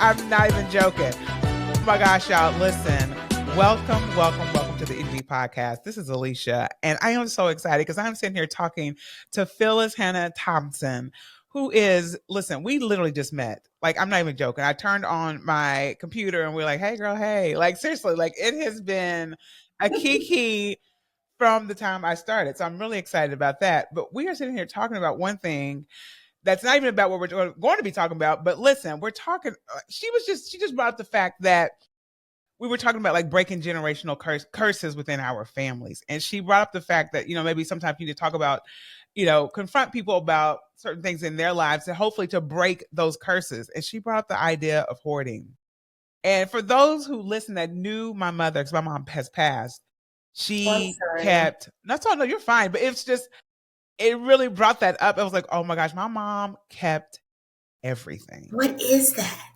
I'm not even joking. Oh my gosh, y'all, listen. Welcome to the ED podcast. This is Alicia, and I am so excited because I'm sitting here talking to Phyllis Thompson, who is, listen, we literally just met. Like, I'm not even joking. I turned on my computer and we're like, hey, girl, hey. Like, seriously, like, it has been a kiki from the time I started. So I'm really excited about that. But we are sitting here talking about one thing that's not even about what we're going to be talking about. But listen, we're talking, she just brought up the fact that we were talking about like breaking generational curses within our families. And she brought up the fact that, maybe sometimes you need to talk about, confront people about certain things in their lives and hopefully to break those curses. And she brought up the idea of hoarding. And for those who listen that knew my mother, because my mom has passed, she kept, that's all, no, you're fine. But it's just, it really brought that up. I was like, oh my gosh, my mom kept everything. What is that?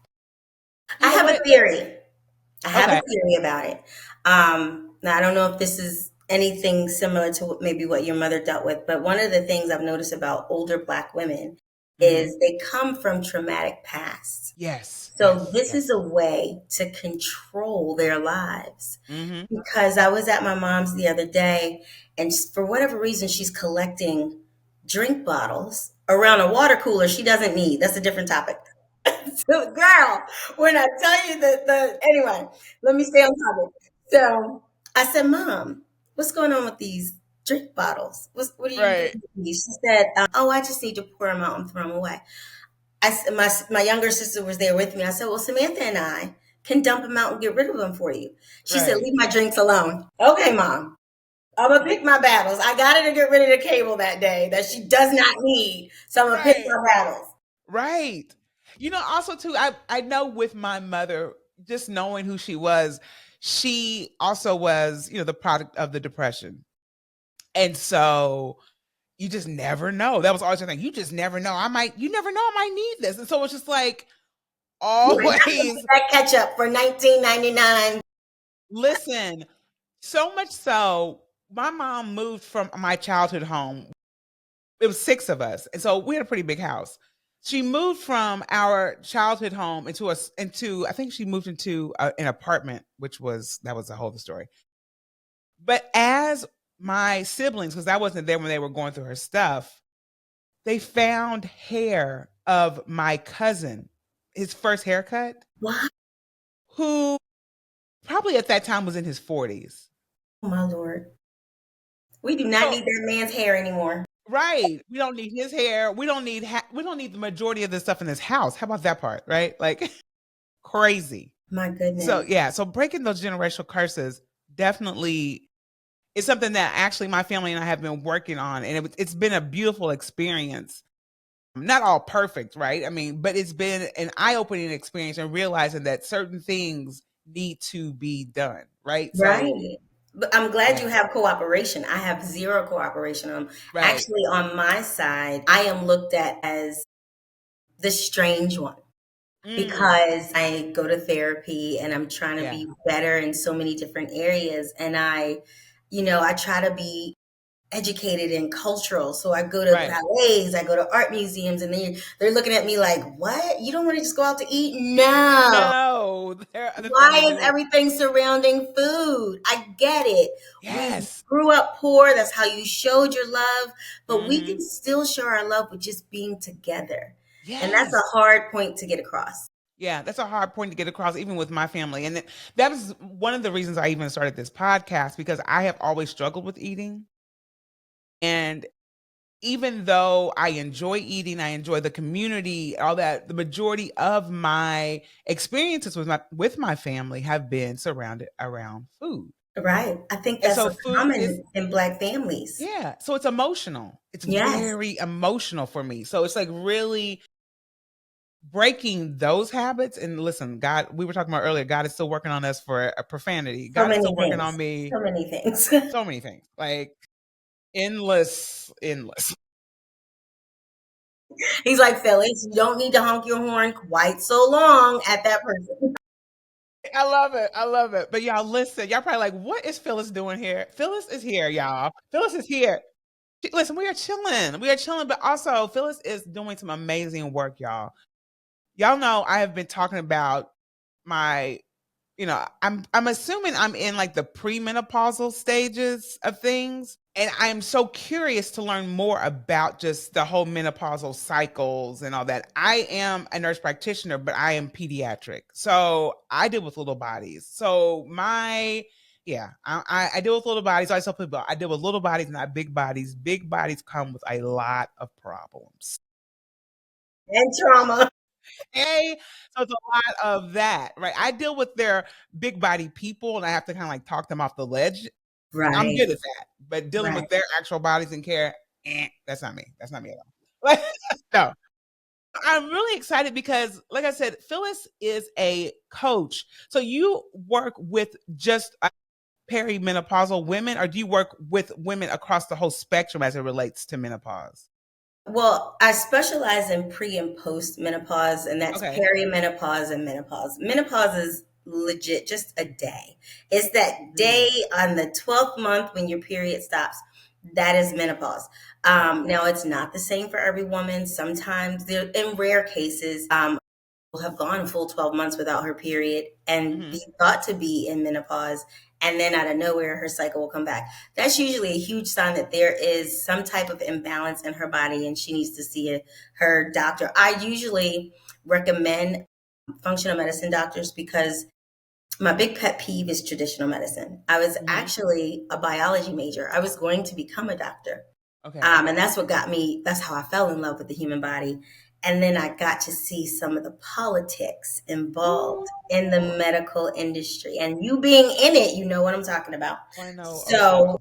I have a theory. I have a theory about it. Now, I don't know if this is anything similar to maybe what your mother dealt with, but one of the things I've noticed about older Black women is they come from traumatic pasts. Yes. So this is a way to control their lives. Because I was at my mom's the other day, and for whatever reason, she's collecting drink bottles around a water cooler she doesn't need. That's a different topic. So, girl, when I tell you anyway, let me stay on topic. So I said, Mom, what's going on with these drink bottles? What are you doing? She said, I just need to pour them out and throw them away. My younger sister was there with me. I said, well, Samantha and I can dump them out and get rid of them for you. She said, leave my drinks alone. Okay, Mom. I'm going to pick my battles. I got her to get rid of the cable that day that she does not need. So I'm going to pick my battles. Right. Also too, I know with my mother, just knowing who she also was, the product of the Depression. And so you just never know. That was always the thing. You just never know. You never know I might need this. And so it's just like always. That ketchup for $19.99. Listen, so much so, my mom moved from my childhood home. It was 6 of us. And so we had a pretty big house. She moved from our childhood home into I think she moved into an apartment, that was the whole story. But as my siblings, because I wasn't there when they were going through her stuff, they found hair of my cousin, his first haircut. What? Who probably at that time was in his 40s. Oh my Lord. We do not need that man's hair anymore. Right. We don't need his hair. We don't need the majority of the stuff in this house. How about that part? Right? Like crazy. My goodness. So breaking those generational curses definitely is something that actually my family and I have been working on. And it's been a beautiful experience. Not all perfect, right? I mean, but it's been an eye-opening experience and realizing that certain things need to be done, right? Right. But I'm glad you have cooperation. I have zero cooperation. Actually, on my side, I am looked at as the strange one because I go to therapy and I'm trying to be better in so many different areas. And I try to be educated and cultural. So I go to ballets, I go to art museums, and they're looking at me like, what? You don't want to just go out to eat? No. Why is everything surrounding food? I get it. Yes. We grew up poor. That's how you showed your love. But we can still show our love with just being together. Yes. And that's a hard point to get across. Yeah, that's a hard point to get across, even with my family. And that was one of the reasons I even started this podcast, because I have always struggled with eating. And even though I enjoy eating, I enjoy the community, all that, the majority of my experiences with my family have been surrounded around food. Right. I think that's common in Black families. Yeah. So it's emotional. It's very emotional for me. So it's like really breaking those habits. And listen, God, we were talking about earlier, God is still working on us for a profanity. God is still working on me. So many things. So many things. Like endless. He's like, Phyllis, you don't need to honk your horn quite so long at that person. I love it. But y'all listen, y'all probably like, what is Phyllis doing here? Phyllis is here, y'all. Phyllis is here. Listen, we are chilling. But also Phyllis is doing some amazing work, y'all. y'all know I have been talking about my, I'm assuming I'm in like the premenopausal stages of things. And I'm so curious to learn more about just the whole menopausal cycles and all that. I am a nurse practitioner, but I am pediatric. So I deal with little bodies. So I deal with little bodies. I tell people I deal with little bodies, not big bodies. Big bodies come with a lot of problems. And trauma. Okay. So it's a lot of that, right? I deal with their big body people and I have to kind of like talk them off the ledge. I'm Right. good at that. But dealing Right. with their actual bodies and care, that's not me. That's not me at all. No. I'm really excited because, like I said, Phyllis is a coach. So you work with just perimenopausal women, or do you work with women across the whole spectrum as it relates to menopause? Well, I specialize in pre and post menopause, and that's Okay. perimenopause and menopause. Menopause is legit just a day. It's that Mm, day on the 12th month when your period stops. That is menopause. right. Now, it's not the same for every woman. Sometimes, there, in rare cases, will have gone full 12 months without her period and Mm-hmm. be thought to be in menopause. And then out of nowhere, her cycle will come back. That's usually a huge sign that there is some type of imbalance in her body and she needs to see her doctor. I usually recommend functional medicine doctors because my big pet peeve is traditional medicine. I was Mm-hmm. actually a biology major. I was going to become a doctor. Okay. And that's what got me, that's how I fell in love with the human body. And then I got to see some of the politics Ooh, involved in the medical industry. And you being in it, you know what I'm talking about. I know. Oh, so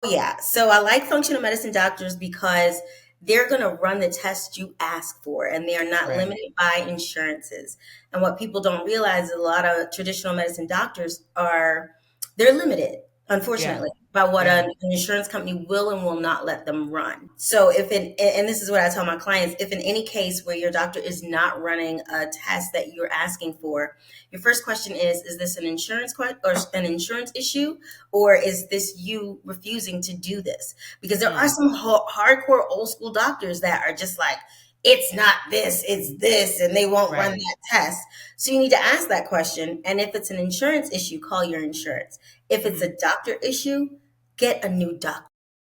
So, yeah. So I like functional medicine doctors because they're going to run the test you ask for and they are not right. limited by insurances. And what people don't realize is a lot of traditional medicine doctors are, they're limited, Yeah. unfortunately, by what Yeah. an insurance company will and will not let them run. So if in, and this is what I tell my clients, if in any case where your doctor is not running a test that you're asking for, your first question is this an insurance or an insurance issue? Or is this you refusing to do this? Because there are Mm, some hardcore old school doctors that are just like, it's not this, it's this, and they won't run right. that test. So you need to ask that question. And if it's an insurance issue, call your insurance. If it's Mm-hmm. a doctor issue, get a new doctor.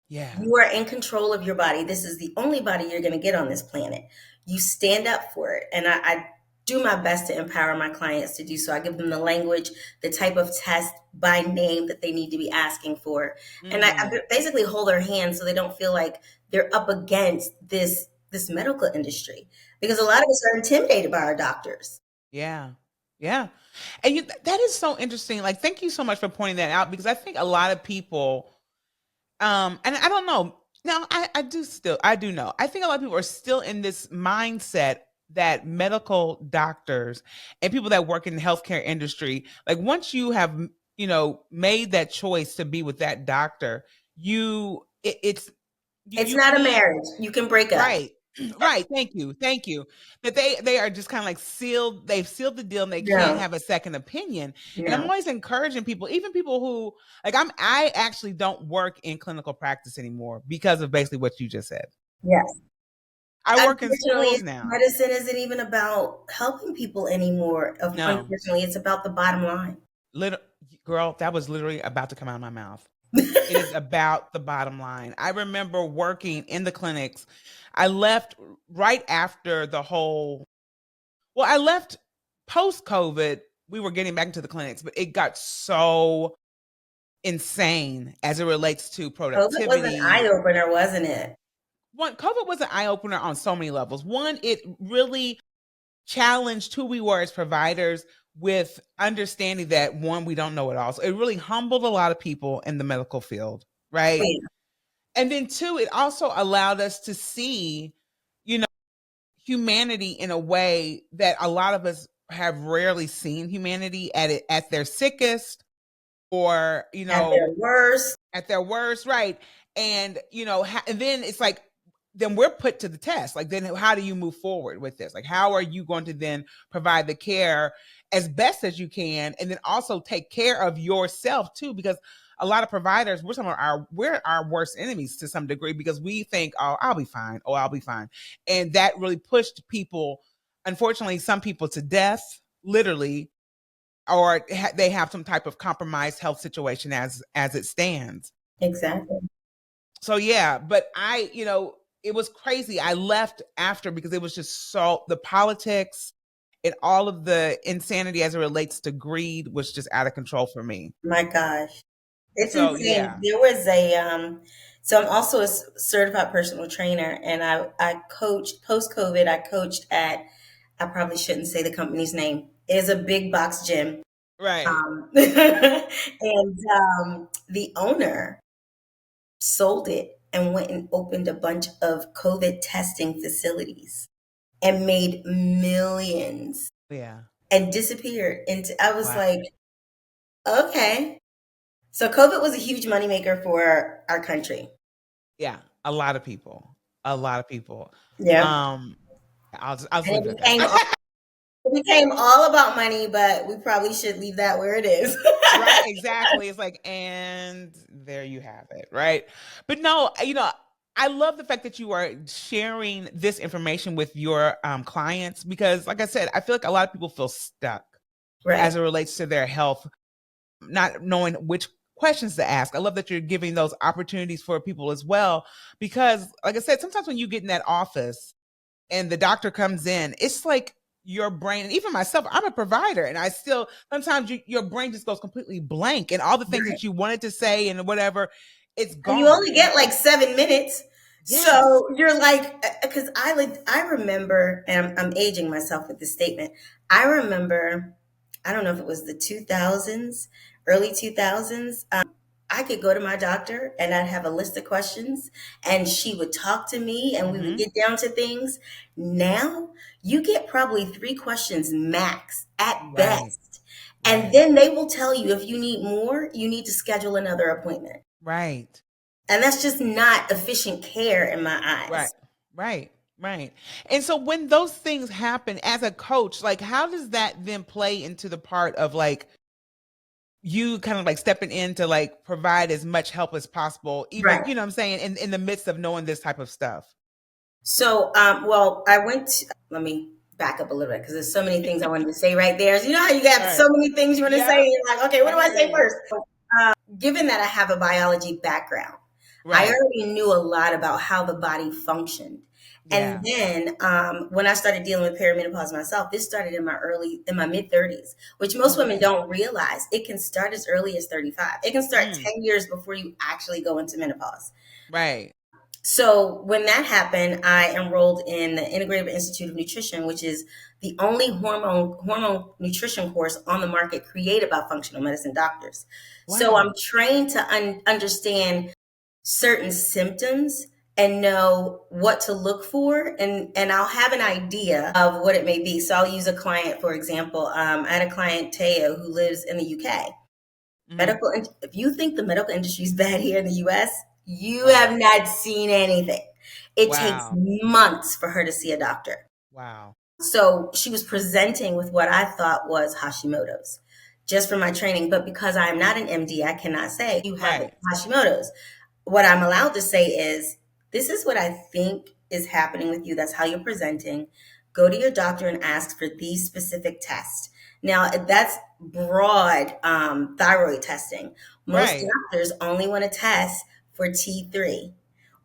Yeah. You are in control of your body. This is the only body you're going to get on this planet. You stand up for it. And I do my best to empower my clients to do so. I give them the language, the type of test by name that they need to be asking for. And I Mm, basically hold their hands so they don't feel like they're up against this medical industry because a lot of us are intimidated by our doctors. yeah. Yeah. And that is so interesting. Like, thank you so much for pointing that out because I think a lot of people, and I don't know. Now, I do know. I think a lot of people are still in this mindset that medical doctors and people that work in the healthcare industry, like once you have, made that choice to be with that doctor, it's It's you not a can't. marriage. You can break up. Right. Right. Thank you. Thank you. That they are just kind of like sealed, they've sealed the deal and they can't No, have a second opinion. And I'm no. always encouraging people, even people who like I actually don't work in clinical practice anymore because of basically what you just said. Yes. I work in Unfortunately, schools now. medicine isn't even about helping people anymore. No. Unfortunately, it's about the bottom line. Little girl, that was literally about to come out of my mouth. It is about the bottom line. I remember working in the clinics. I left right after the whole Well, I left post COVID. We were getting back into the clinics, but it got so insane as it relates to COVID was an eye productivity. opener, wasn't it? One, COVID was an eye opener on so many levels. One, it really challenged who we were as providers with understanding that one, we don't know it all. So it really humbled a lot of people in the medical field, Oh, right? yeah. And then two, it also allowed us to see, you know, humanity in a way that a lot of us have rarely seen humanity at their sickest or At their worst. at their worst, right? And and then it's like then we're put to the test. Like then how do you move forward with this? Like how are you going to then provide the care as best as you can and then also take care of yourself too because a lot of providers we're our worst enemies to some degree because we think, oh, I'll be fine, and that really pushed people unfortunately, some people to death, literally, or they have some type of compromised health situation as it stands. Exactly. So yeah, but it was crazy. I left after because it was just so the politics and all of the insanity as it relates to greed was just out of control for me. My gosh. It's So insane. yeah. There was so I'm also a certified personal trainer, and I coached post COVID. I coached at, I probably shouldn't say the company's name. It is a big box gym. Right. And the owner sold it and went and opened a bunch of COVID testing facilities and made millions Yeah. and disappeared. And I was Wow. like, okay. So COVID was a huge moneymaker for our country. Yeah. A lot of people. A lot of people. Yeah. Um, I'll just And leave it at that. it became all about money, but we probably should leave that where it is. Right, exactly. It's like, and there you have it, right? But no, I love the fact that you are sharing this information with your clients because, like I said, I feel like a lot of people feel stuck Right. as it relates to their health, not knowing which questions to ask. I love that you're giving those opportunities for people as well because, like I said, sometimes when you get in that office and the doctor comes in, it's like your brain, and even myself, I'm a provider, and I still sometimes your brain just goes completely blank, and all the things Right. that you wanted to say and whatever, it's And you gone. only get like 7 minutes. Yes. So you're like, because I remember, and I'm aging myself with this statement. I remember, I don't know if it was the 2000s, early 2000s. I could go to my doctor and I'd have a list of questions and she would talk to me and we would Mm-hmm. get down to things. Now you get probably 3 questions max at Right. best. And Right. then they will tell you if you need more, you need to schedule another appointment. Right. And that's just not efficient care in my Right. eyes. Right. Right. And so when those things happen as a coach, like how does that then play into the part of like you kind of like stepping in to like provide as much help as possible, even, Right. you know what I'm saying, in the midst of knowing this type of stuff? So, well, let me back up a little bit because there's so many things I wanted to say right there. So you know how you All got right. so many things you want to say, Yeah. and you're like, okay, what I do I hear say you. first? Given that I have a biology background, I Right. already knew a lot about how the body functioned. And Yeah. then when I started dealing with perimenopause myself, this started in my mid 30s, which most women Okay. don't realize. It can start as early as 35. It can start Mm. 10 years before you actually go into menopause. Right. So when that happened, I enrolled in the Integrative Institute of Nutrition, which is the only hormone nutrition course on the market created by functional medicine doctors. So I'm Wow. trained to understand certain symptoms and know what to look for, and I'll have an idea of what it may be. So I'll use a client, for example. I had a client, Teo, who lives in the UK. Mhm. If you think the medical industry is bad here in the US, you have Wow. not seen anything. It takes Wow. months for her to see a doctor. Wow. So she was presenting with what I thought was Hashimoto's just for my training. But because I am not an MD, I cannot say you have Right. Hashimoto's. What I'm allowed to say is, this is what I think is happening with you. That's how you're presenting. Go to your doctor and ask for these specific tests. Now, that's broad thyroid testing. Most Right. doctors only want to test for T3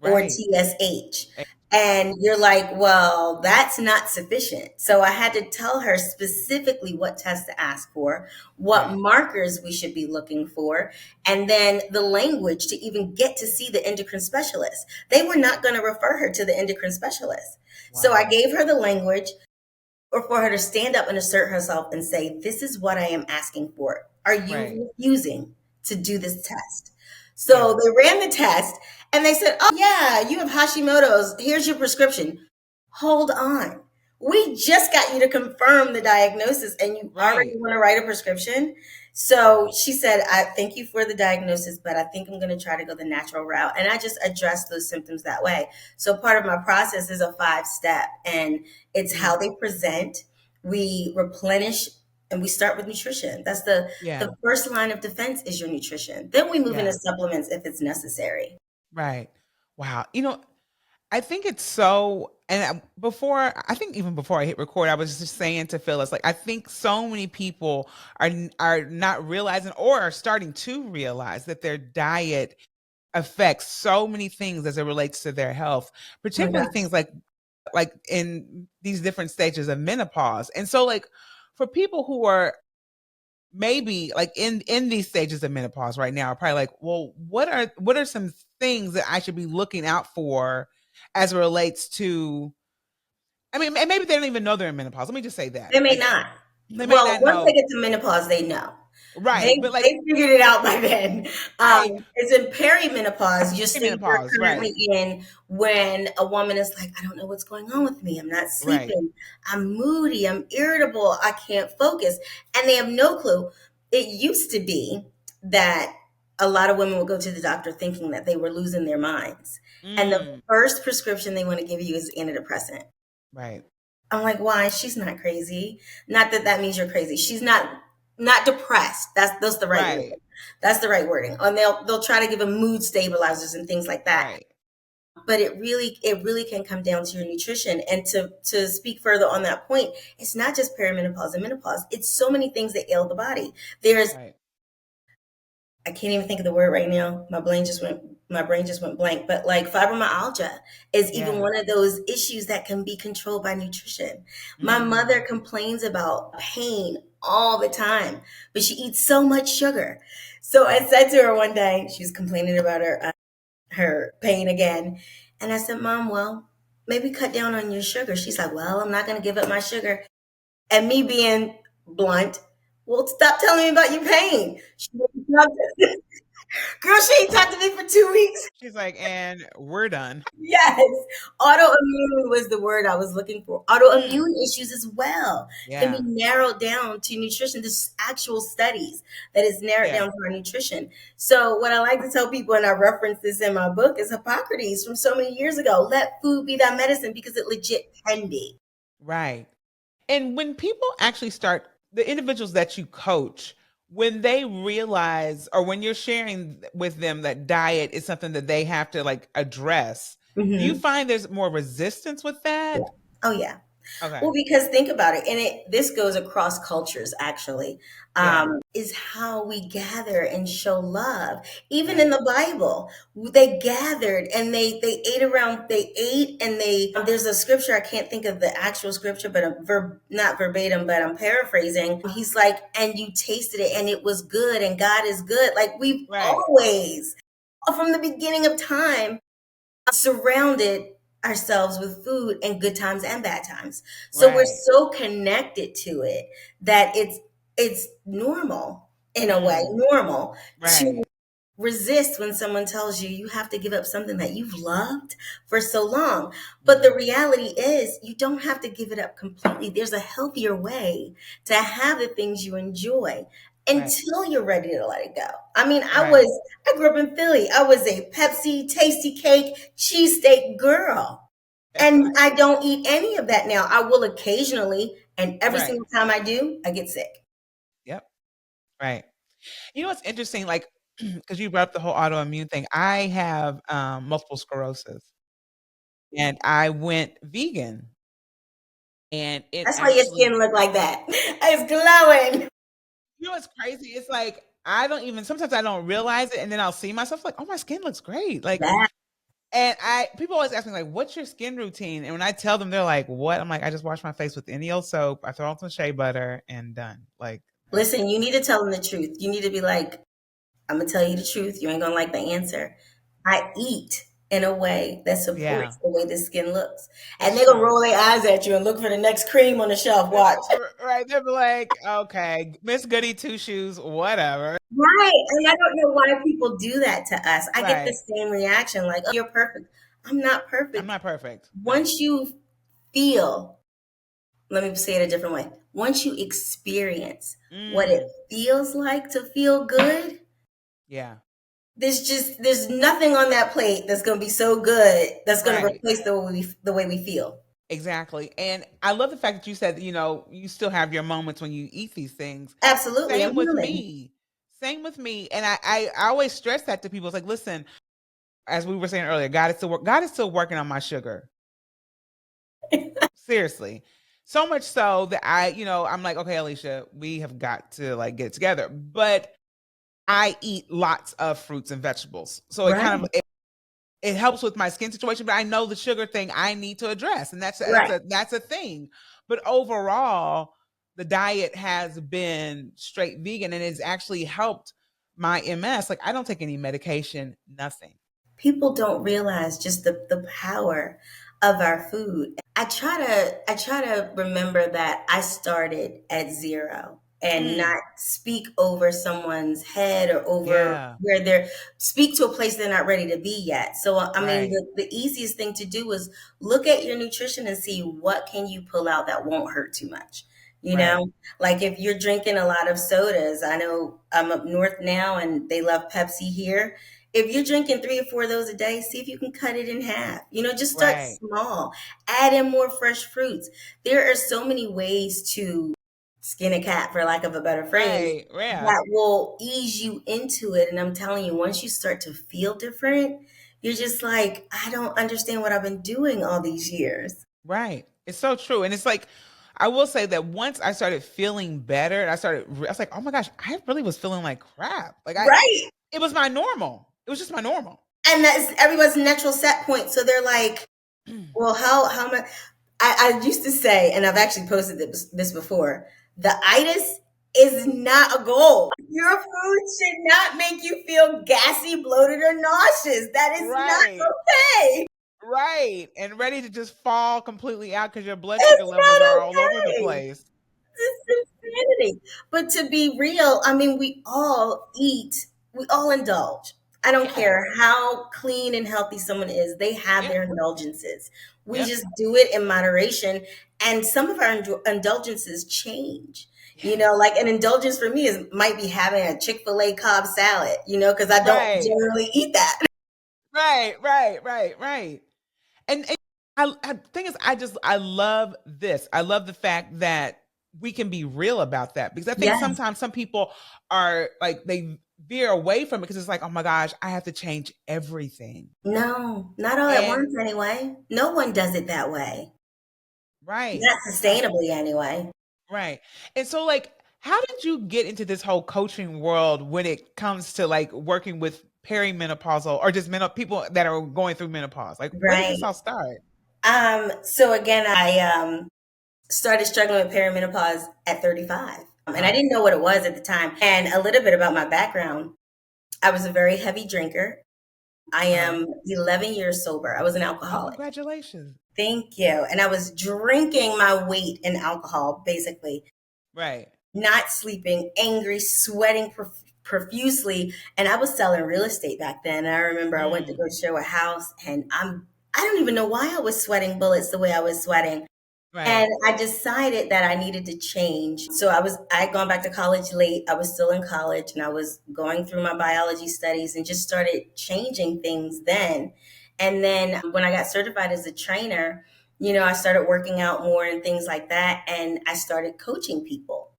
or Right. TSH. Eh, And you're like, well, that's not sufficient. So I had to tell her specifically what tests to ask for, what Right. markers we should be looking for, and then the language to even get to see the endocrine specialist. They were not going to refer her to the endocrine specialist. So I Wow. gave her the language, or for her to stand up and assert herself and say, this is what I am asking for. Are Right. you refusing to do this test? So Yeah. they ran the test and they said, oh, yeah, you have Hashimoto's. Here's your prescription. Hold on. We just got you to confirm the diagnosis and you already Right. want to write a prescription. So she said, I thank you for the diagnosis, but I think I'm going to try to go the natural route. And I just addressed those symptoms that way. So part of my process is a 5-step, and it's how Mhm. they present. We replenish and we start with nutrition. That's Yeah. the first line of defense is your nutrition. Then we move into Yeah. supplements if it's necessary. Right. Wow. I think it's so, and before, I think even before I hit record, I was just saying to Phyllis, like, I think so many people are not realizing or are starting to realize that their diet affects so many things as it relates to their health, Oh my particularly gosh. things like in these different stages of menopause. And so like for people who are maybe like in these stages of menopause right now are probably like, well, what are some things that I should be looking out for as it relates to, I mean, and maybe they don't even know they're in menopause. Let me just say that. They may Like not. they may Well, not once they know. get to menopause, they know. They Right. But like they figured it out by then. right. It's in perimenopause, your state you're Menopause, currently right. in, when a woman is like, I don't know what's going on with me. I'm not Right. sleeping. I'm moody. I'm irritable. I can't focus. And they have no clue. It used to be that a lot of women would go to the doctor thinking that they were losing their minds. And the Mm, first prescription they want to give you is antidepressant. right. I'm like, why? She's not crazy. Not that that means you're crazy. She's not depressed. That's the right wording. Right. That's the right wording. And they'll try to give them mood stabilizers and things like that. Right. But it really can come down to your nutrition. And to speak further on that point, it's not just perimenopause and menopause. It's so many things that ail the body. There's Right. I can't even think of the word right now. My brain just went blank. But like fibromyalgia is even Yeah. one of those issues that can be controlled by nutrition. My mother Mm, complains about pain all the time, but she eats so much sugar. So I said to her one day, she was complaining about her pain again, and I said, "Mom, well, maybe cut down on your sugar." She's like, "Well, I'm not going to give up my sugar." And me being blunt, well, stop telling me about your pain. She didn't stop. Girl, she ain't talked to me for 2 weeks. she's like, and we're done. Yes. Autoimmune was the word I was looking for. Mm, Autoimmune issues as well can be yeah. narrowed down to nutrition. There's actual studies that is narrowed Yeah. down to our nutrition. So what I like to tell people, and I reference this in my book, is Hippocrates from so many years ago. Let food be thy medicine, because it legit can be. Right. And when people actually start, the individuals that you coach, when they realize or when you're sharing with them that diet is something that they have to like address, do you Hmm. find there's more resistance with Yeah. that? Oh yeah. Well, Okay. because think about it, and this goes across cultures actually, Yeah. is how we gather and show love. Even in Right. the Bible, they gathered and they ate around, they ate and they. There's a scripture, I can't think of the actual scripture, but not verbatim, but I'm paraphrasing. He's like, and you tasted it, and it was good, and God is good. Like we've Right. always, from the beginning of time, surrounded ourselves with food in good times and bad times. So we're Right. so connected to it that it's normal, in a way, Mm, normal to right. resist when someone tells you you have to give up something that you've loved for so long. But the Mm, reality is, you don't have to give it up completely. There's a healthier way to have the things you enjoy right. until you're ready to let it go. I mean, Right. I grew up in Philly. I was a Pepsi, tasty cake, cheesesteak girl. And I don't eat any of that now. I will occasionally, and every Right. single time I do, I get sick. Yep. Right. You know what's interesting? Like, because you brought up the whole autoimmune thing. I have multiple sclerosis, and I went vegan, and it That's why your actually, skin look like that. It's glowing. you know what's crazy? It's like I don't even sometimes I don't realize it, and then I'll see myself like, oh, my skin looks great. Like, That and I people always ask me like, what's your skin routine? And when I tell them, they're like, what? I'm like, I just wash my face with any old soap. I throw on some shea butter and done. Like, that's Listen, you need to tell them the truth. You need to be like, I'm gonna tell you the truth. You ain't gonna like the answer. I eat in a way that yeah, supports the way the skin looks. And it's they're gonna true. roll their eyes at you and look for the next cream on the shelf. Watch. Right? They'll be like, okay, Miss Goody Two Shoes, whatever. Right. And I don't know why people do that to us. I get the Right. same reaction, like, oh, you're perfect. I'm not I'm perfect. not perfect. No. Once you feel, let me say it a different way. Once you experience what it Mm, feels like to feel good, yeah. there's nothing on that plate that's going to be so good that's going to Right. replace the way we feel. Exactly. And I love the fact that you said, you still have your moments when you eat these things. Absolutely, I'm Same with human. me. Same with me. And I always stress that to people. It's like, listen, as we were saying earlier, God is still working on my sugar. Seriously. So much so that I'm like, okay, Alicia, we have got to like get it together. But I eat lots of fruits and vegetables. So it kind of Right. it helps with my skin situation, but I know the sugar thing I need to address. And Right. that's a thing. But overall, the diet has been straight vegan and it's actually helped my MS. Like I don't take any medication, nothing. People don't realize just the power of our food. I try to remember that I started at zero and not speak over someone's head or over Yeah. where they're speak to a place they're not ready to be yet. So I mean Right. the easiest thing to do is look at your nutrition and see what can you pull out that won't hurt too much. You Right. know, like if you're drinking a lot of sodas, I know I'm up north now and they love Pepsi here. If you're drinking 3 or 4 of those a day, see if you can cut it in half. Just start Right. small. Add in more fresh fruits. There are so many ways to skin a cat, for lack of a better phrase, Right. Yeah. that will ease you into it. And I'm telling you, once you start to feel different, you're just like, I don't understand what I've been doing all these years. Right. It's so true. And it's like, I will say that once I started feeling better, I was like, oh my gosh, I really was feeling like crap. Right. It was my normal. It was just my normal. And that's everyone's natural set point. So they're like, well, how much? I used to say, and I've actually posted this before, the itis is not a goal. Your food should not make you feel gassy, bloated, or nauseous. That is not Right. okay. Right. And ready to just fall completely out because your blood sugar It's levels not are all over the okay. place. It's insanity. But to be real, I mean, we all eat, we all indulge. I don't Yeah. care how clean and healthy someone is, they have Yeah. their indulgences. We Yep. just do it in moderation. And some of our indulgences change. Yes. Like an indulgence for me might be having a Chick-fil-A Cobb salad, because I don't Right. generally eat that. Right. Right. Right. Right. And thing is, I love this. I love the fact that we can be real about that because I think Yes. sometimes some people are like they veer away from it because it's like, oh my gosh, I have to change everything. No, not all at And once anyway. No one does it that way. right, Not right, sustainably anyway. right. And so like, how did you get into this whole coaching world when it comes to like working with perimenopausal or just people that are going through menopause? Like, where did this Right. all start? So again, I started struggling with perimenopause at 35. And I Uh-huh. didn't know what it was at the time. And a little bit about my background. I was a very heavy drinker. I Uh-huh. am 11 years sober. I was an Oh, alcoholic. congratulations. Thank you. And I was drinking my weight in alcohol, basically, Right. not sleeping, angry, sweating profusely. And I was selling real estate back then. And I remember I went to Mm, go show a house and I don't even know why I was sweating bullets the way I was sweating. And right. I decided that I needed to change. So I had gone back to college late. I was still in college and I was going through my biology studies and just started changing things then. And then when I got certified as a trainer, I started working out more and things like that. And I started coaching people.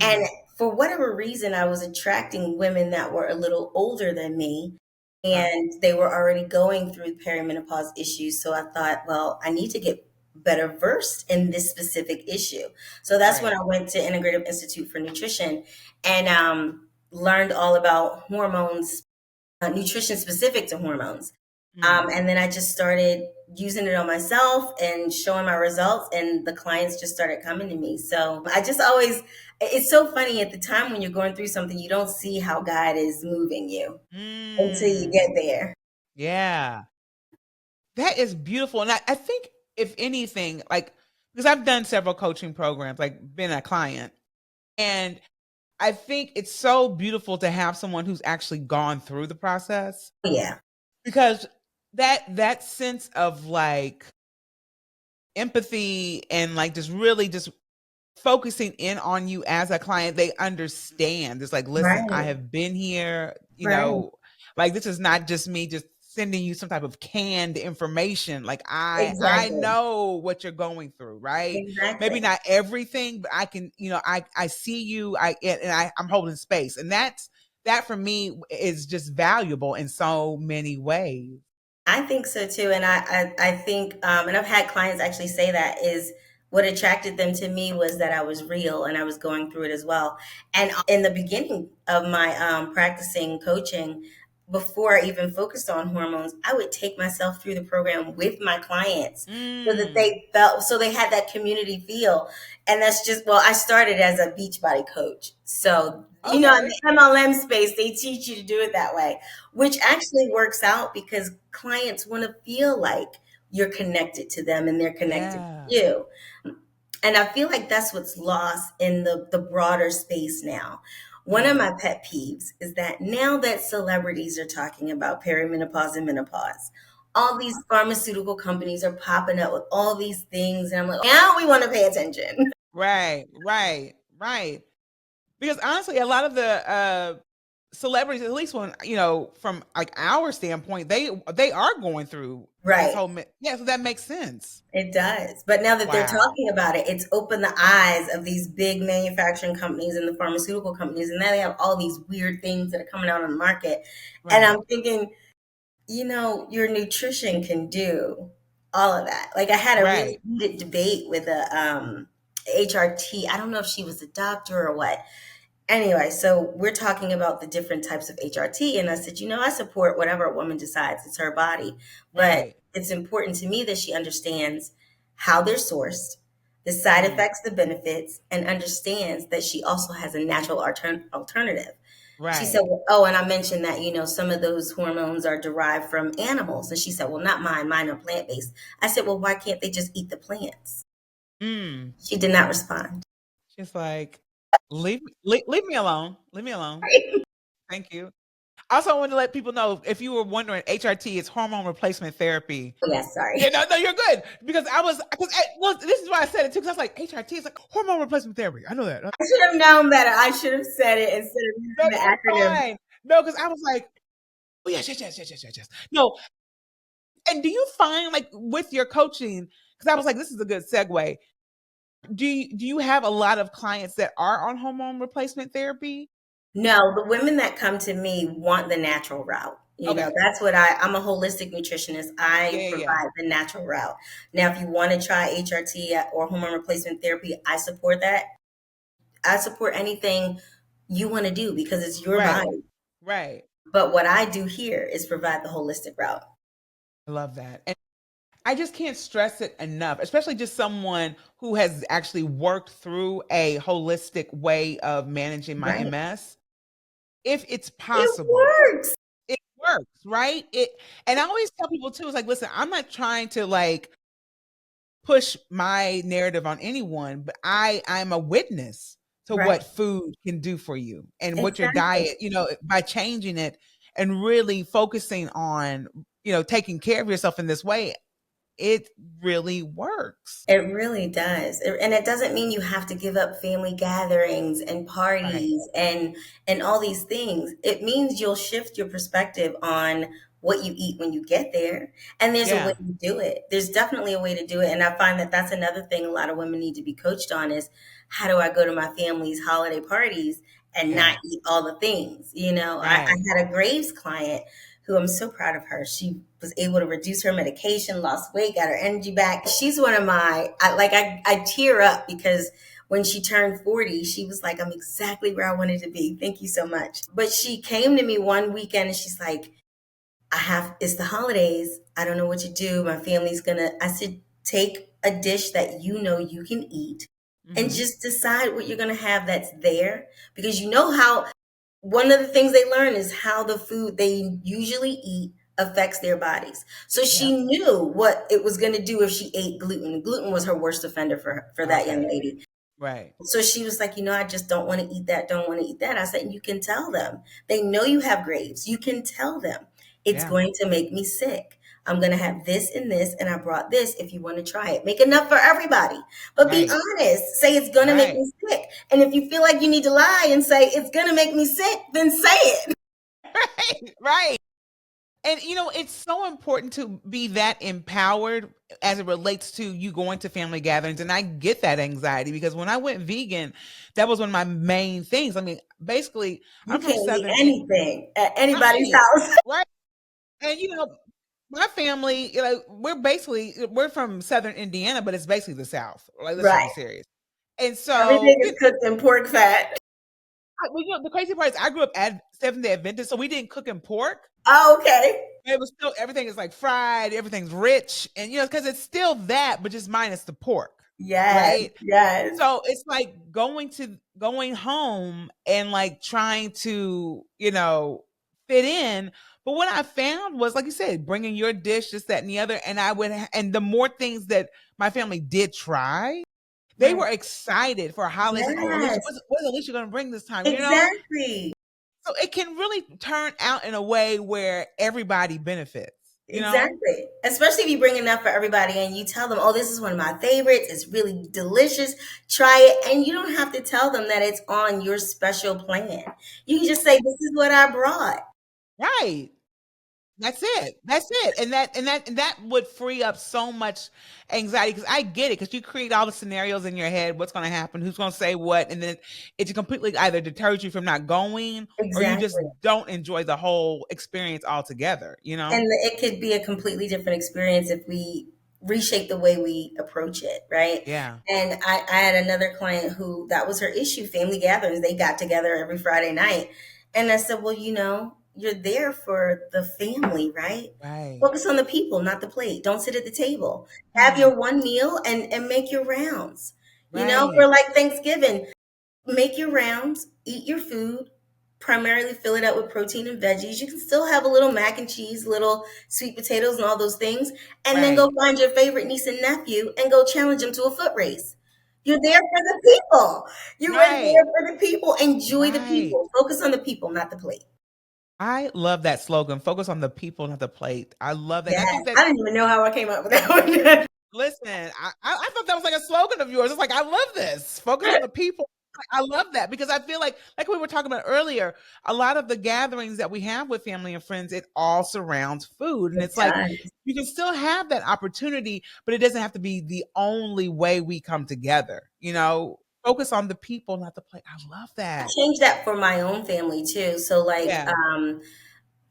And Mm. for whatever reason, I was attracting women that were a little older than me Uh-huh. and they were already going through perimenopause issues. So I thought, well, I need to get better versed in this specific issue. So that's when Right. I went to Integrative Institute for Nutrition and learned all about hormones, nutrition specific to hormones. Mm. And then I just started using it on myself and showing my results, and the clients just started coming to me. So I just always, it's so funny at the time when you're going through something, you don't see how God is moving you until you Mm. get there. Yeah. That is beautiful. And I think if anything, like, because I've done several coaching programs, like been a client, and I think it's so beautiful to have someone who's actually gone through the process Yeah, because that sense of like empathy and like just really just focusing in on you as a client, they understand. It's like, listen, I right, have been here, right. like this is not just me just sending you some type of canned information. Like I Exactly, know what you're going through, right? Maybe exactly. not everything, but I can, I see you, I'm holding space. And that for me is just valuable in so many ways. I think so too. And I think, and I've had clients actually say that is what attracted them to me was that I was real and I was going through it as well. And in the beginning of my practicing coaching, before I even focused on hormones, I would take myself through the program with my clients so that they felt, so they had that community feel. And that's just, well, I started as a Beachbody coach. So, you know, in Okay. the MLM space, they teach you to do it that way, which actually works out because clients want to feel like you're connected to them and they're connected to Yeah. you. And I feel like that's what's lost in the broader space now. One of my pet peeves is that now that celebrities are talking about perimenopause and menopause, all these pharmaceutical companies are popping up with all these things. And I'm like, now we want to pay attention. Right, right, right. Because honestly, a lot of the celebrities, at least when from like our standpoint, they are going through this Right. whole yeah, so that makes sense. It does. But now that they're Wow. talking about it, it's opened the eyes of these big manufacturing companies and the pharmaceutical companies. And now they have all these weird things that are coming out on the market. And Right, I'm thinking, you know, your nutrition can do all of that. Like I had a really right. heated debate with a HRT. I don't know if she was a doctor or what. Anyway, so we're talking about the different types of HRT. And I said, you know, I support whatever a woman decides, it's her body. But Right. it's important to me that she understands how they're sourced, the side Mm, effects, the benefits, and understands that she also has a natural alternative. She said, right. well, oh, and I mentioned that, you know, some of those hormones are derived from animals. And she said, well, not mine. Mine are plant based. I said, well, why can't they just eat the plants? Mm. She did not respond. She's like, leave me alone. Leave me alone. Thank you. Also, I want to let people know, if you were wondering, HRT is hormone replacement therapy. Yes, sorry. Yeah, no, you're good. Because well, this is why I said it too, because I was like, HRT is like hormone replacement therapy. I know that. I should have known better. I should have said it instead of No, using the you're acronym. fine. No, because I was like, oh yes, yes, yes, yes, yes, yes, yes. No, and do you find, like, with your coaching, because I was like, this is a good segue. Do you have a lot of clients that are on hormone replacement therapy? No, the women that come to me want the natural route. You know, Okay. that's what I'm a holistic nutritionist. Yeah, I yeah, yeah. provide the natural route. Now, if you want to try HRT or hormone replacement therapy, I support that. I support anything you want to do because it's your Right. body. Right. But what I do here is provide the holistic route. I love that. And I just can't stress it enough, especially just someone who has actually worked through a holistic way of managing my Right. MS. If it's It possible, works. it works, right? And I always tell people too, it's like, listen, I'm not trying to like push my narrative on anyone, but I'm a witness to Right. what food can do for you and what your Exactly. diet, by changing it and really focusing on, taking care of yourself in this way, it really works. It really does. And it doesn't mean you have to give up family gatherings and Right. parties and all these things. It means you'll shift your perspective on what you eat when you get there. And there's a way Yeah. to do it. There's definitely a way to do it. And I find that that's another thing a lot of women need to be coached on is how do I go to my family's holiday parties and not Yeah. eat all the things? You know, I Right. had a Graves client who I'm so proud of her. She was able to reduce her medication, lost weight, got her energy back. She's one of I tear up because when she turned 40, she was like, I'm exactly where I wanted to be. Thank you so much. But she came to me one weekend and she's like, it's the holidays. I don't know what to do. My family's I said, take a dish that you know you can eat and Mhm. just decide what you're going to have that's there because you know how one of the things they learn is how the food they usually eat affects their bodies. So Yeah. she knew what it was going to do if she ate gluten. Gluten was her worst offender for that young Okay. lady. Right. So she was like, I just don't want to eat that, don't want to eat that. I said, you can tell them. They know you have Graves. You can tell them it's Yeah. going to make me sick. I'm going to have this and this, and I brought this if you want to try it. Make enough for everybody. But be Right. honest. Say it's going to make Right. me sick. And if you feel like you need to lie and say it's going to make me sick, then say it. Right. Right. And it's so important to be that empowered as it relates to you going to family gatherings. And I get that anxiety because when I went vegan, that was one of my main things. I mean, basically, You I'm from can't eat Southern anything at anybody's right. house. Right. And my family, we're from Southern Indiana, but it's basically the South. Like, let's just be Right. serious. And Everything so, is cooked in pork fat. the crazy part is I grew up at Seventh Day Adventist, so we didn't cook in pork. Oh, okay. It was still everything is like fried, everything's rich, and because it's still that, but just minus the pork, Yes, right? yes, So it's like going home and like trying to fit in. But what I found was, like you said, bringing your dish, this, that, and the other, and and the more things that my family did try, they right. were excited for holidays. Like, oh, Alicia, Yes, what's Alicia going to bring this time? exactly. So it can really turn out in a way where everybody benefits. You know? Exactly. Especially if you bring enough for everybody and you tell them, oh, this is one of my favorites. It's really delicious. Try it. And you don't have to tell them that it's on your special plan. You can just say, this is what I brought. Right. That's it. That's it. And that would free up so much anxiety, because I get it, because you create all the scenarios in your head, what's going to happen, who's going to say what, and then it completely either deters you from not going, or you just Exactly. don't enjoy the whole experience altogether. And it could be a completely different experience if we reshape the way we approach it, right? Yeah. And I had another client who that was her issue, family gatherings. They got together every Friday night. And I said, well, you're there for the family, right? Right. Focus on the people, not the plate. Don't sit at the table. Have Right. your one meal and make your rounds. For Right. like Thanksgiving, make your rounds, eat your food, primarily fill it out with protein and veggies. You can still have a little mac and cheese, little sweet potatoes, and all those things. And then go Right. find your favorite niece and nephew and go challenge them to a foot race. You're there for the people. You're right Right. there for the people. Enjoy the Right. people. Focus on the people, not the plate. I love that slogan. Focus on the people, not the plate. I love that. And I Yes. think that, I didn't even know how I came up with that one. listen, I thought that was like a slogan of yours. It's like, I love this. Focus on the people. I love that, because I feel like we were talking about earlier, a lot of the gatherings that we have with family and friends, it all surrounds food. And It it's like, does. you can still have that opportunity, but it doesn't have to be the only way we come together. Focus on the people, not the plate. I love I that. changed that for my own family too. So Yeah.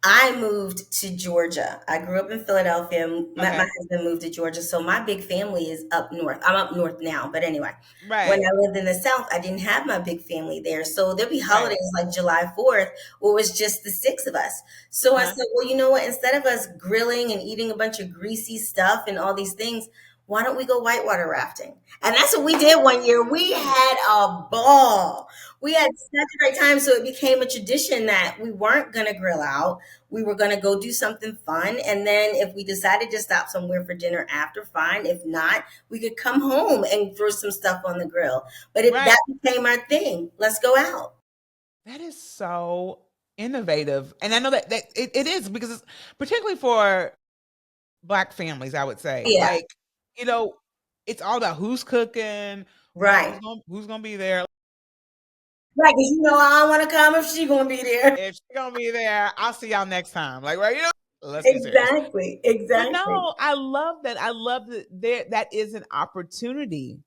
I moved to Georgia. I grew up in Philadelphia, met my Okay. husband, moved to Georgia. So my big family is up north. I'm up north now, but anyway, when Right. I lived in the South, I didn't have my big family there. So there'd be Right. holidays like July 4th, where it was just the six of us. So I Uh-huh. said, well, you know what? Instead of us grilling and eating a bunch of greasy stuff and all these things, why don't we go whitewater rafting? And that's what we did one year. We had a ball. We had such a great time. So it became a tradition that we weren't going to grill out. We were going to go do something fun. And then if we decided to stop somewhere for dinner after, fine. If not, we could come home and throw some stuff on the grill. But Right. that became our thing. Let's go out. That is so innovative. And I know that it is, because it's particularly for Black families, I would say. Yeah, Like, you know, it's all about who's cooking, right. who's gonna be there. Right. Because I don't want to come if she going to be there. If she's gonna be there, I'll see y'all next time. Like, right, let's be serious. Exactly. But Exactly. no, I love that. I love that that is an opportunity.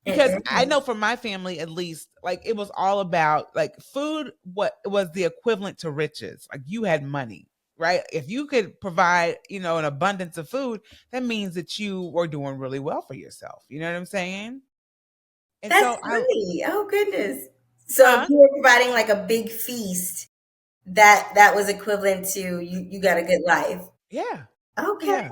It Because I is. know for my family, at least, like, it was all about, like, food. What was the equivalent to riches? Like, you had money, right? If you could provide, an abundance of food, that means that you were doing really well for yourself. You know what I'm saying? And That's so funny. Oh, goodness. So if huh? you were providing like a big feast, that was equivalent to you got a good life. Yeah. Oh, Okay. yeah.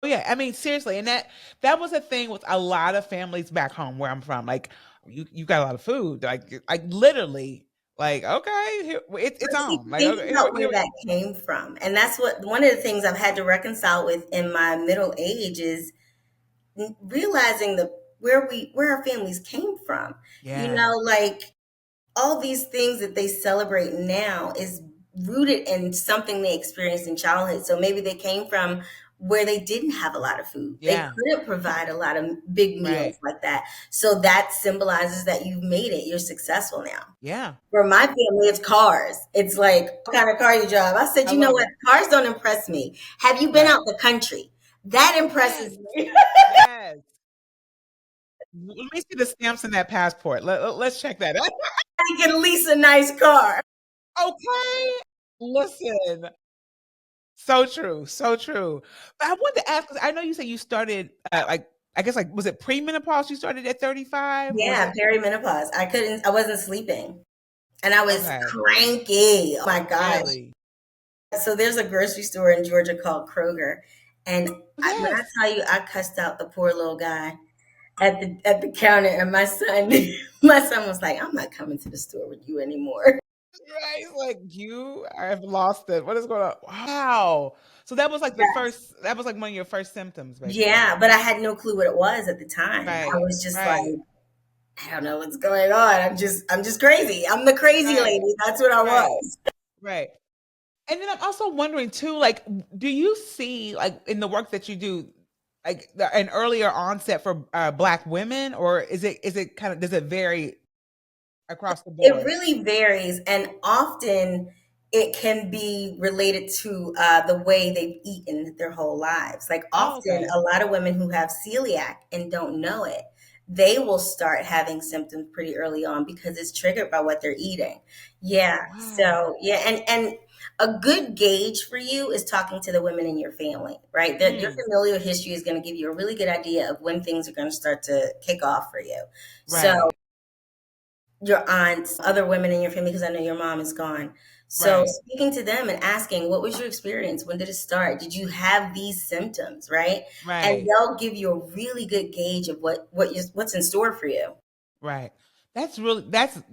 Oh, yeah. I mean, seriously. And that was a thing with a lot of families back home where I'm from. Like, you got a lot of food. Like literally, like, okay, here, it's But see, on. Like, think okay, about where here. that came from. And that's what one of the things I've had to reconcile with in my middle age is realizing where our families came from. Yeah. Like all these things that they celebrate now is rooted in something they experienced in childhood. So maybe they came from where they didn't have a lot of food. They Yeah. couldn't provide a lot of big Right. meals like that. So that symbolizes that you've made it. You're successful now. Yeah. For my family, it's cars. It's like, what kind of car you drive? I said, I you know love what? it. Cars don't impress me. Have you been Right. out the country? That Yes. impresses me. Yes. Let me see the stamps in that passport. Let's check that out. I can lease a nice car. Okay. Listen, So true, so true. But I wanted to ask, 'cause I know you said you started, like, I guess, like, was it premenopause you started at 35, or was Yeah, it? perimenopause. I wasn't sleeping and I was Okay, cranky. Oh my gosh. really? So there's a grocery store in Georgia called Kroger. And when I Yes. tell you, I cussed out the poor little guy at the counter, and my son, my son was like, "I'm not coming to the store with you anymore." Right, like, "You have lost it. What is going on?" Wow. So that was, like, that was, like, one of your first symptoms, basically. Yeah, but I had no clue what it was at the time. I Right, was just like, right, I don't know what's going on. I'm just crazy. I'm the crazy right, lady. That's what I right, was. right. And then I'm also wondering too, like, do you see, like, in the work that you do, like, an earlier onset for Black women, or is it kind of, does it vary across the It board? really varies, and often it can be related to the way they've eaten their whole lives. Like, Oh, often, okay. a lot of women who have celiac and don't know it, they will start having symptoms pretty early on because it's triggered by what they're eating. Yeah. Wow. So, yeah, and a good gauge for you is talking to the women in your family, right? Your Mm, familial history is going to give you a really good idea of when things are going to start to kick off for you. So, right, your aunts, other women in your family, because I know your mom is gone. So right, speaking to them and asking, what was your experience? When did it start? Did you have these symptoms, right? And right. they'll give you a really good gauge of what's in store for you. Right. That's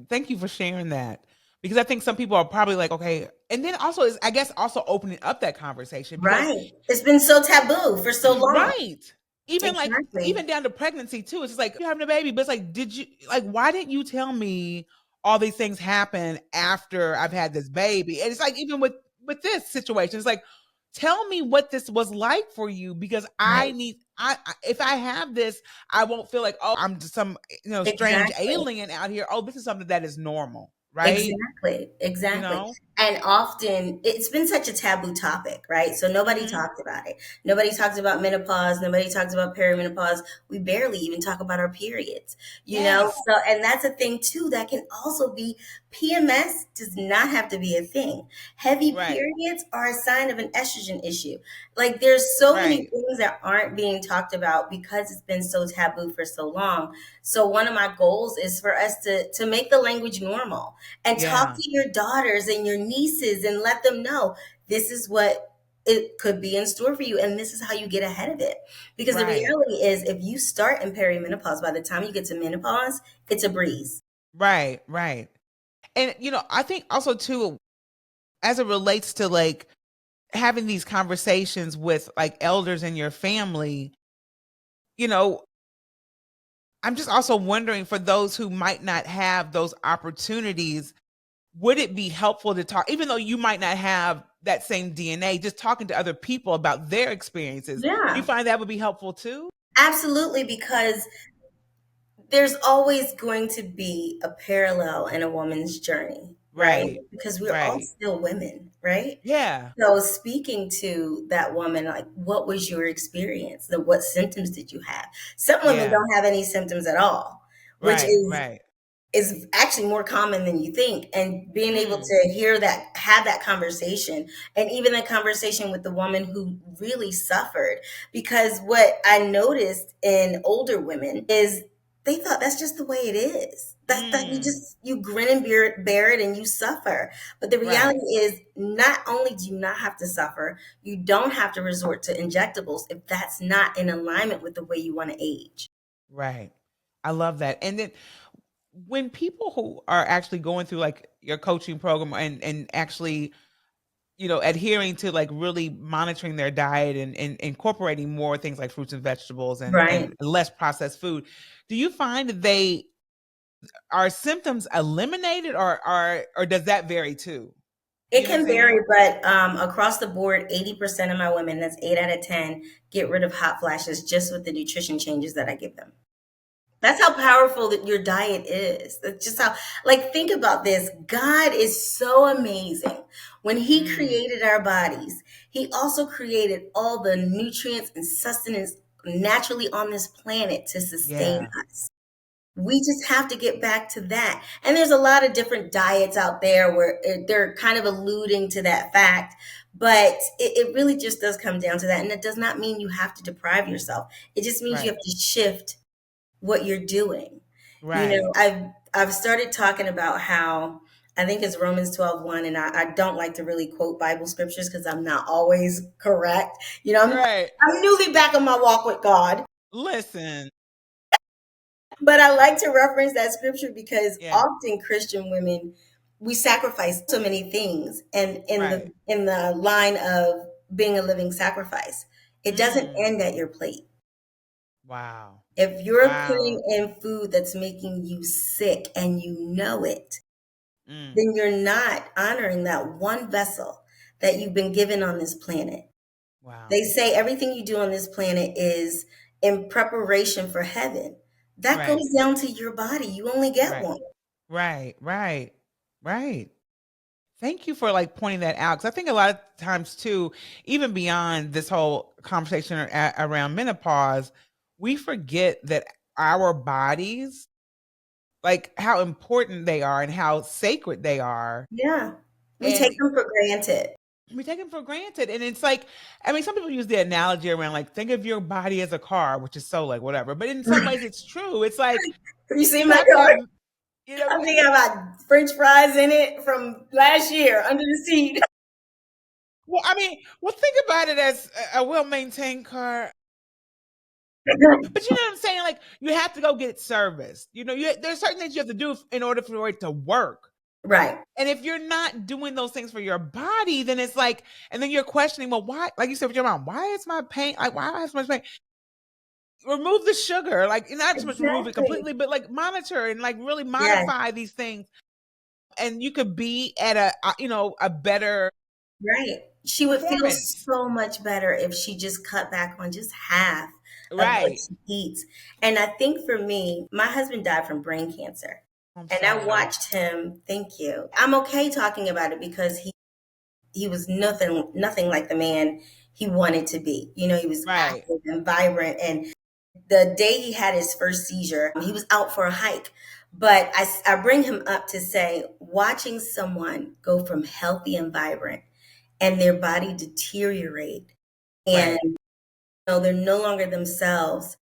thank you for sharing that. Because I think some people are probably like, okay. And then also is, I guess, also opening up that conversation because Right. It's been so taboo for so long. right. Even like, Exactly. even down to pregnancy too. It's just like you're having a baby, but it's like, did you, like, why didn't you tell me all these things happen after I've had this baby? And it's like, even with this situation, it's like, tell me what this was like for you, because Right. if I have this, I won't feel like, oh, I'm just some, strange Exactly. alien out here. Oh, this is something that is normal, right? Exactly, You exactly. know? And often it's been such a taboo topic, right? So nobody Mhm. talks about it. Nobody talks about menopause. Nobody talks about perimenopause. We barely even talk about our periods, you know? Yes. So, and that's a thing too that can also be PMS does not have to be a thing. Heavy Right. periods are a sign of an estrogen issue. Like, there's so many Right. things that aren't being talked about because it's been so taboo for so long. So one of my goals is for us to make the language normal and talk Yeah. to your daughters and your nieces and let them know this is what it could be in store for you and this is how you get ahead of it. Because the Right. reality is if you start in perimenopause, by the time you get to menopause, it's a breeze. Right. Right. And I think also too, as it relates to, like, having these conversations with, like, elders in your family, you know, I'm just also wondering, for those who might not have those opportunities, would it be helpful to talk, even though you might not have that same DNA, just talking to other people about their experiences? Do you Yeah, find that would be helpful too? absolutely, because there's always going to be a parallel in a woman's journey, right? Right. Because we're all Right. still women, right? Yeah. So speaking to that woman, like, what was your experience? What symptoms did you have? Some women Yeah. don't have any symptoms at all, which Right. Right. is actually more common than you think. And being able Mm. to hear that, have that conversation, and even a conversation with the woman who really suffered. Because what I noticed in older women is they thought that's just the way it is. That you Mm. just you grin and bear it and you suffer. But the reality Right. is, not only do you not have to suffer, you don't have to resort to injectables if that's not in alignment with the way you want to age. Right. I love that. And then when people who are actually going through, like, your coaching program, and actually, adhering to, like, really monitoring their diet, and incorporating more things like fruits and vegetables, and Right. less processed food, do you find that they are symptoms eliminated, or does that vary too? It You know what I'm can saying? vary, but across the board, 80% of my women, that's 8 out of 10, get rid of hot flashes just with the nutrition changes that I give them. That's how powerful that your diet is. That's just how, like, think about this. God is so amazing. When He Mm, created our bodies, He also created all the nutrients and sustenance naturally on this planet to sustain yeah. us. We just have to get back to that. And there's a lot of different diets out there where they're kind of alluding to that fact, but it really just does come down to that. And it does not mean you have to deprive yourself. It just means you Right. have to shift what you're doing. You know, Right. I've started talking about how I think it's Romans 12:1, and I don't like to really quote Bible scriptures because I'm not always correct. You know, Right. I'm newly back on my walk with God. Listen. But I like to reference that scripture because Yeah. often Christian women, we sacrifice so many things, and Right. in the line of being a living sacrifice, it doesn't Mm. end at your plate. Wow. If you're Wow. putting in food that's making you sick and you know it, Mm. then you're not honoring that one vessel that you've been given on this planet. Wow. They say everything you do on this planet is in preparation for heaven. That Right. goes down to your body. You only get Right. one. Right. Right. Right. Thank you for like pointing that out, because I think a lot of times too, even beyond this whole conversation around menopause, we forget that our bodies, like how important they are and how sacred they are, Yeah. We take and them for granted. we take them for granted. And it's like, I mean, some people use the analogy around like, think of your body as a car, which is so like whatever, but in some ways it's true. It's like You see you my have to have, car? you I'm have to, thinking about French fries in it from last year under the seat. well, I mean, well, think about it as a well-maintained car. But you know what I'm saying? Like you have to go get it serviced. You know, there's certain things you have to do in order for it to work. Right. And if you're not doing those things for your body, then it's like, and then you're questioning, well, why? Like you said with your mom, why is my pain? Like, why do I have so much pain? Remove the sugar, like not so much remove it Exactly. completely, but like monitor and like really Yes. modify these things, and you could be at a better Right. She would feel performance. so much better if she just cut back on just half of what Right. she eats. And I think for me, my husband died from brain cancer. I'm And I sorry. watched him, thank you. I'm okay talking about it because he was nothing like the man he wanted to be. You know, he was Right. active and vibrant, and the day he had his first seizure, he was out for a hike. But I bring him up to say, watching someone go from healthy and vibrant and their body deteriorate, and Right. they're no longer themselves.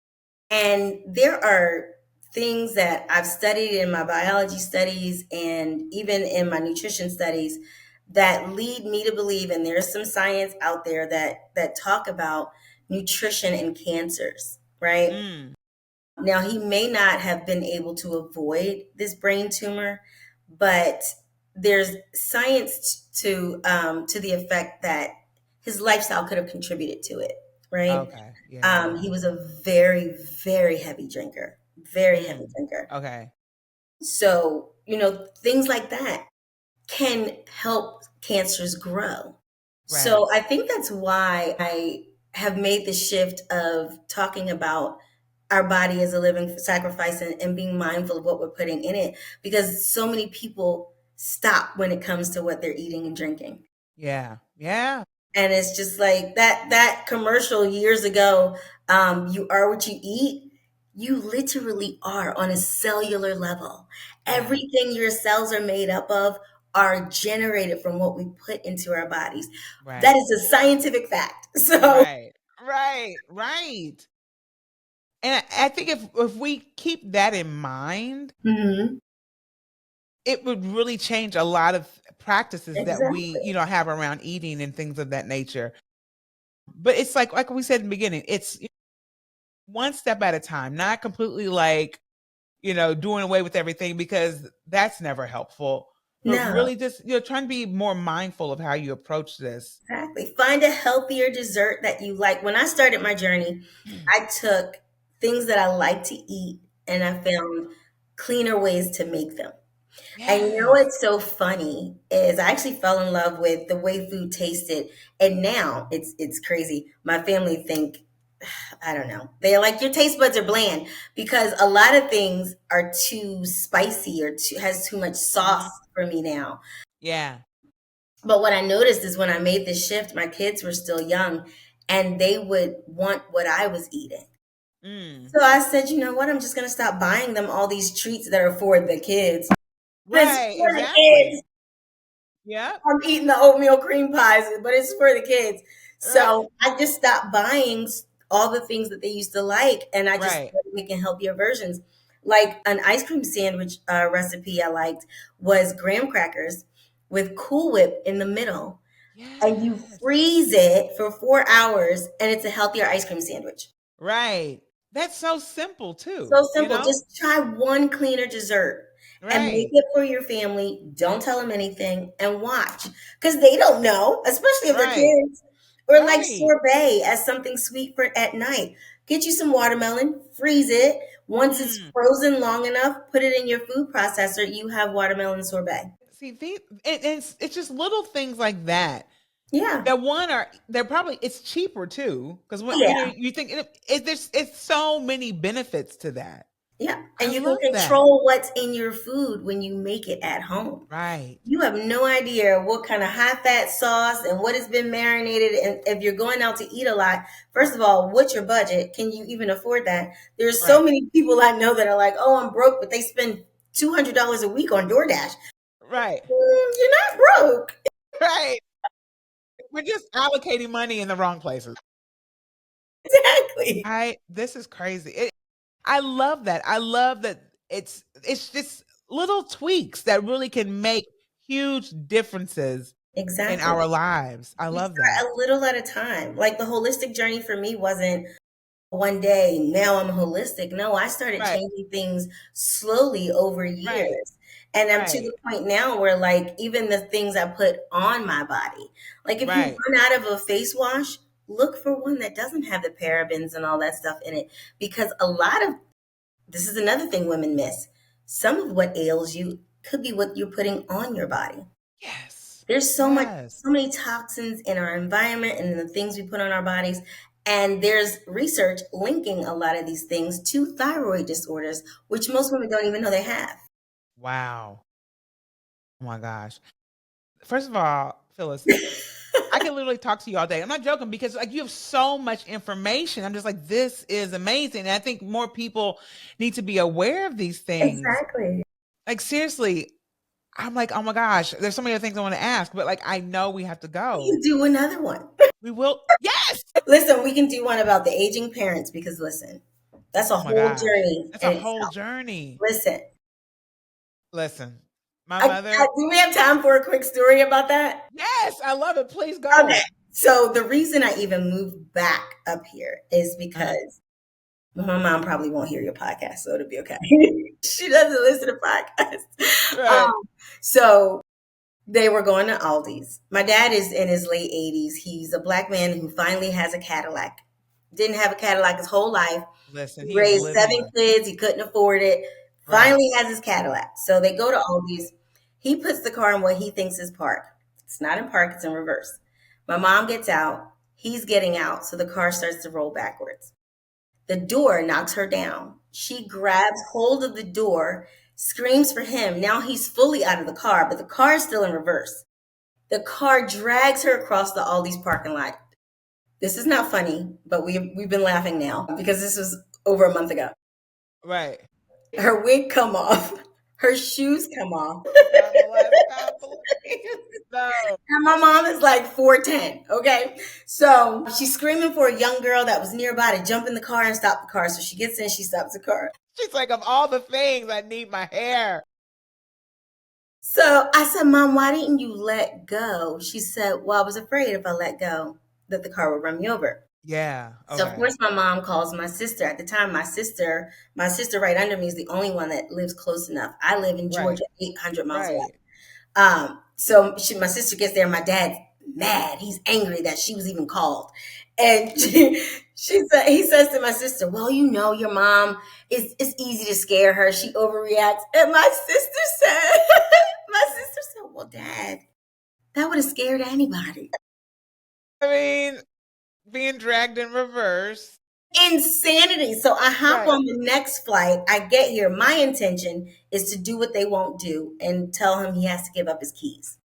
And there are things that I've studied in my biology studies and even in my nutrition studies that lead me to believe, and there's some science out there that talk about nutrition and cancers, right? Mm. Now, he may not have been able to avoid this brain tumor, but there's science to the effect that his lifestyle could have contributed to it, right? Okay. Yeah. He was a very, very heavy drinker, very heavy Mm. drinker. Okay. So, things like that can help cancers grow. Right. So I think that's why I have made the shift of talking about our body as a living sacrifice, and being mindful of what we're putting in it, because so many people stop when it comes to what they're eating and drinking. Yeah. Yeah. And it's just like that commercial years ago, you are what you eat. You literally are on a cellular level. Yeah. Everything your cells are made up of are generated from what we put into our bodies. That Right. is a scientific fact. So, Right. Right. Right. And I think if we keep that in mind, mhm, it would really change a lot of practices that we, exactly. have around eating and things of that nature. But it's like we said in the beginning, it's one step at a time, not completely like, doing away with everything, because that's never helpful. But No, really just, trying to be more mindful of how you approach this. exactly. Find a healthier dessert that you like. When I started my journey, I took things that I like to eat and I found cleaner ways to make them. And Yes. what's so funny is I actually fell in love with the way food tasted. And now it's crazy. My family think, I don't know. They're like, your taste buds are bland because a lot of things are too spicy or has too much sauce Mhm. for me now. Yeah. But what I noticed is when I made this shift, my kids were still young and they would want what I was eating. Mm. So I said, you know what? I'm just going to stop buying them all these treats that are for the kids. It's Right, for the exactly. kids. Yep. I'm eating the oatmeal cream pies, but it's for the kids. Right. So I just stopped buying all the things that they used to like, and I just Right. started making healthier versions. Like an ice cream sandwich recipe I liked was graham crackers with Cool Whip in the middle, and you Yes. freeze it for 4 hours, and it's a healthier ice cream sandwich. Right. That's so simple too, So you simple. know? Just try one cleaner dessert and make Right. it for your family. Don't tell them anything and watch because they don't know, especially if they're Right. kids. Or like Right. sorbet as something sweet for at night. Get you some watermelon, freeze it. Once it's Mm. frozen long enough, put it in your food processor. You have watermelon sorbet. See, it's just little things like that. Yeah. That one are they're probably it's cheaper too because when Yeah. you think there's it's so many benefits to that. Yeah. I And you can love that. control what's in your food when you make it at home. Right. You have no idea what kind of high fat sauce and what has been marinated. And if you're going out to eat a lot, first of all, what's your budget? Can you even afford that? There's so Right. many people I know that are like, oh, I'm broke, but they spend $200 a week on DoorDash. Right. You're not broke. Right. We're just allocating money in the wrong places. Exactly. I This is crazy. I love that. I love that it's just little tweaks that really can make huge differences in Exactly. our lives. I You love that. start a little at a time. Like the holistic journey for me wasn't one day, now I'm holistic. No, I started Right. changing things slowly over Right. years. And I'm to the Right. point now where, like, even the things I put on my body, like, if you Right. run out of a face wash, look for one that doesn't have the parabens and all that stuff in it. Because a lot of this is another thing women miss. Some of what ails you could be what you're putting on your body. Yes. There's Yes. so many toxins in our environment and in the things we put on our bodies. And there's research linking a lot of these things to thyroid disorders, which most women don't even know they have. Wow. Oh my gosh. First of all, Phyllis, I can literally talk to you all day. I'm not joking because like you have so much information. I'm just like, this is amazing. And I think more people need to be aware of these things. Exactly. Like seriously, I'm like, oh my gosh, there's so many other things I want to ask, but like I know we have to We can go. do another one. We will. Yes. Listen, we can do one about the aging parents because listen, that's a Oh my whole gosh. journey That's in a whole itself. journey. Listen, Listen, my mother. do we have time for a quick story about that? Yes, I love it. Please Okay. go. So the reason I even moved back up here is Uh, because my mom probably won't hear your podcast, so it'll be okay. She doesn't listen to podcasts. right. So they were going to Aldi's. My dad is in his late 80s. He's a black man who finally has a Cadillac. Didn't have a Cadillac his whole life. Listen, He he is raised seven living. kids. He couldn't afford it. Right. Finally has his Cadillac. So they go to Aldi's. He puts the car in what he thinks is park. It's not in park, it's in reverse. My mom gets out. He's getting out. So the car starts to roll backwards. The door knocks her down. She grabs hold of the door, screams for him. Now he's fully out of the car, but the car is still in reverse. The car drags her across the Aldi's parking lot. This is not funny, but we've been laughing now because this was over a month ago. Right. Her wig come off. Her shoes come off. God bless. God bless. No. And my mom is like 4'10", okay? So she's screaming for a young girl that was nearby to jump in the car and stop the car. So she gets in, she stops the car. She's like, of all the things, I need my hair. So I said, Mom, why didn't you let go? She said, well, I was afraid if I let go that the car would run me over. Yeah. So of Okay. course my mom calls my sister. At the time, my sister right under me is the only one that lives close enough. I live in Right. Georgia, 800 miles away. Right. My sister gets there. My dad's mad. He's angry that she was even called. And he says to my sister, well, you know, your mom it's easy to scare her. She overreacts. And my sister said, well, Dad, that would have scared anybody. I mean, being dragged in reverse. Insanity. So I hop Right. on the next flight. I get here. My intention is to do what they won't do and tell him he has to give up his keys.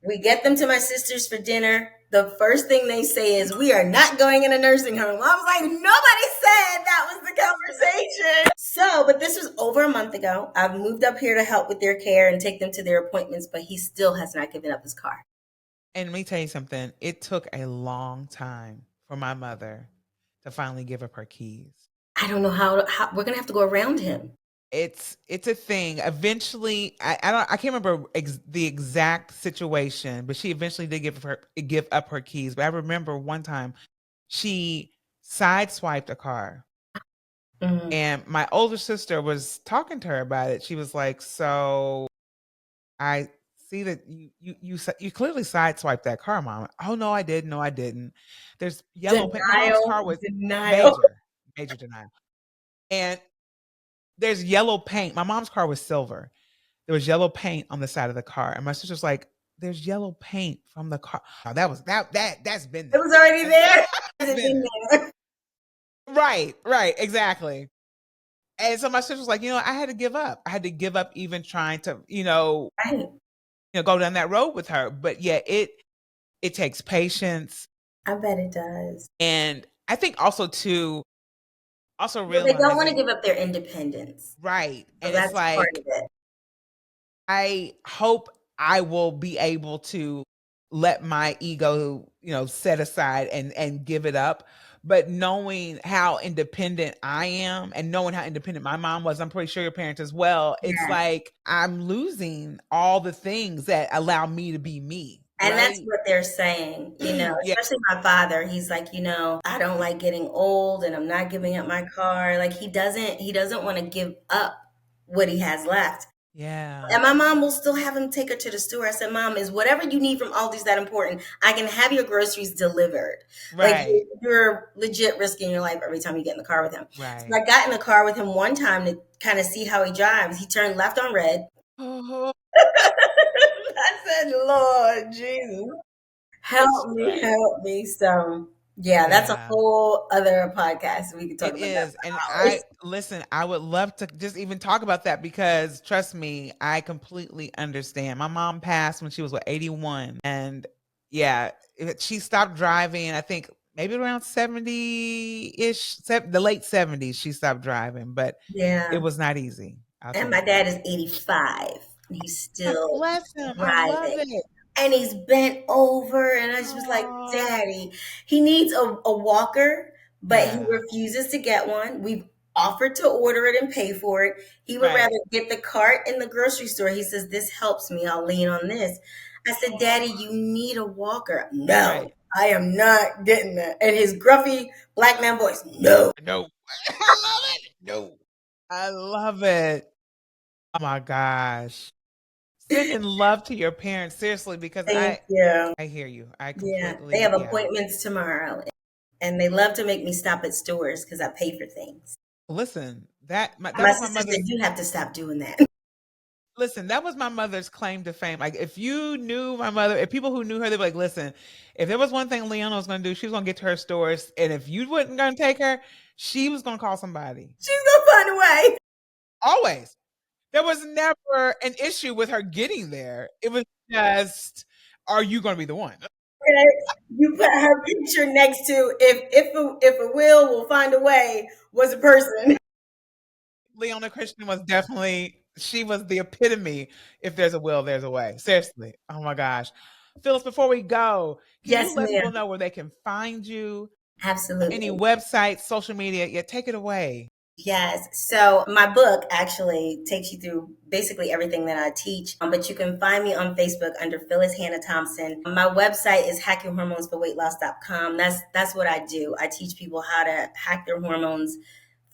We get them to my sister's for dinner. the first thing they say is, we are not going in a nursing home. I was like, nobody said that was the conversation. So, but this was over a month ago. I've moved up here to help with their care and take them to their appointments, but he still has not given up his car. And let me tell you something. It took a long time for my mother to finally give up her keys. I don't know how we're going to have to go around him. It's a thing. Eventually, I can't remember the exact situation, but she eventually did give up her keys. But I remember one time she sideswiped a car. Mm-hmm. And my older sister was talking to her about it. She was like, "So I see that you clearly sideswiped that car, Mom." "Oh no, I didn't. No, I didn't." There's yellow paint. My mom's car was major denial. And there's yellow paint. My mom's car was silver. There was yellow paint on the side of the car, and my sister's like, "There's yellow paint from the car." Oh, that's been there. It was already there. It's been there. Right, exactly. And so my sister was like, I had to give up. I had to give up even trying to, go down that road with her. But yeah, it takes patience. I bet it does. And I think also too, they don't want to give up their independence. Right. So and that's it's like, part of it. I hope I will be able to let my ego, set aside and give it up. But knowing how independent I am and knowing how independent my mom was, I'm pretty sure your parents as well. Yeah. It's like I'm losing all the things that allow me to be me. And that's what they're saying, especially my father. He's like, I don't like getting old and I'm not giving up my car. Like he doesn't want to give up what he has left. Yeah. And my mom will still have him take her to the store. I said, Mom, is whatever you need from Aldi's that important? I can have your groceries delivered. Right. Like you're legit risking your life every time you get in the car with him. Right. So I got in the car with him one time to kind of see how he drives. He turned left on red. I said, Lord Jesus, help me. So yeah, that's a whole other podcast we can talk about. It is. And I would love to just even talk about that because trust me, I completely understand. My mom passed when she was 81. And yeah, she stopped driving, I think maybe around 70-ish, the late 70s, she stopped driving, but yeah, it was not easy. And my dad is 85. He's still bless him. driving. I love it. And he's bent over, and I just was like, Daddy, he needs a walker, but he refuses to get one. We've offered to order it and pay for it. He would rather get the cart in the grocery store. He says, this helps me. I'll lean on this. I said, Daddy, you need a walker. No, I am not getting that. And his gruffy black man voice, no. I love it. No. I love it. Oh my gosh. Sending love to your parents, seriously, because I hear you. I completely. They have appointments tomorrow, and they love to make me stop at stores because I pay for things. Listen, that my sister said you have to stop doing that. Listen, that was my mother's claim to fame. Like, if you knew my mother, if people who knew her, they'd be like, listen, if there was one thing Leona was going to do, she was going to get to her stores, and if you wasn't going to take her, she was going to call somebody. She's going to find a way. Always. There was never an issue with her getting there. It was just, are you going to be the one? Okay. You put her picture next to if a will find a way was a person. Leona Christian was definitely, she was the epitome. If there's a will, there's a way. Seriously. Oh my gosh. Phyllis, before we go, can you let people know where they can find you? Absolutely. Any websites, social media? Yeah, take it away. Yes. So my book actually takes you through basically everything that I teach. But you can find me on Facebook under Phyllis Hannah Thompson. My website is hackyourhormonesforweightloss.com. That's what I do. I teach people how to hack their hormones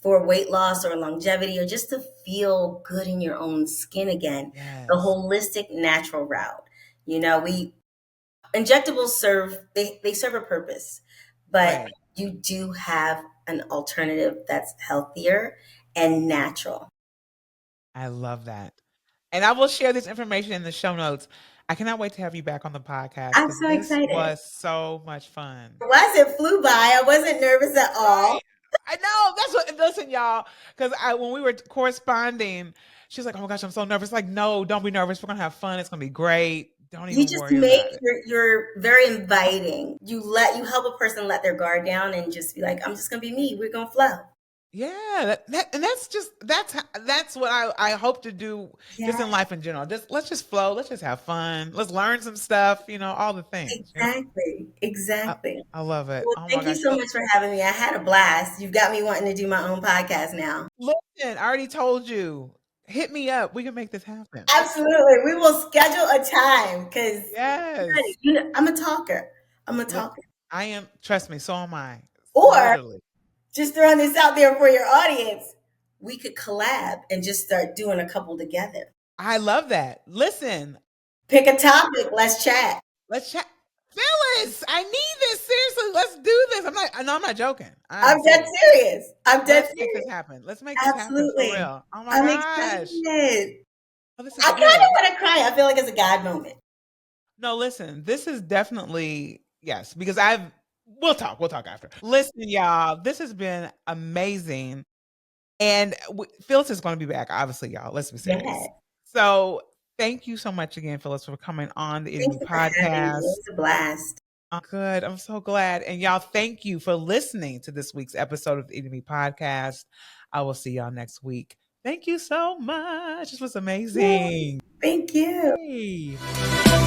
for weight loss or longevity or just to feel good in your own skin again. Yes. The holistic natural route. Injectables serve a purpose, but you do have an alternative that's healthier and natural. I love that. And I will share this information in the show notes. I cannot wait to have you back on the podcast. I'm so excited. This was so much fun. It flew by. I wasn't nervous at all. I know. That's what, listen, y'all, because when we were corresponding, she was like, oh my gosh, I'm so nervous. Like, no, don't be nervous. We're going to have fun. It's going to be great. Don't You even just worry make about it. you're very inviting. You help a person let their guard down and just be like, I'm just gonna be me. We're gonna flow. Yeah, and that's what I hope to do just Yeah, in life in general. Just let's just flow, let's just have fun, let's learn some stuff, all the things. exactly. I, Exactly. I love it. Well, Oh my thank you gosh. so much for having me. I had a blast. You've got me wanting to do my own podcast now. Listen, I already told you. Hit me up. We can make this happen. Absolutely. We will schedule a time because Yes. I'm a talker. I'm a Li- talker. I am, trust me, so am I. Or Literally. just throwing this out there for your audience, we could collab and just start doing a couple together. I love that. Listen, Pick a topic. Let's chat. let's chat. Phyllis, I need this. Seriously, let's do this. I'm not joking. I'm I'm dead serious. serious. I'm dead Let's make this serious. happen. Let's make this happen for Absolutely. real. Oh my I'm gosh. excited. Oh, this I is kind of good. want to cry. I feel like it's a God moment. No, listen, this is definitely, yes, because we'll talk after. Listen, y'all, this has been amazing. And Phyllis is going to be back, obviously, y'all. Let's be serious. Yeah. So thank you so much again, Phyllis, for coming on the Thank Enemy you for having me. It podcast. was a blast. Good. I'm so glad. And y'all, thank you for listening to this week's episode of the Enemy podcast. I will see y'all next week. Thank you so much. This was amazing. Thank you. Yay.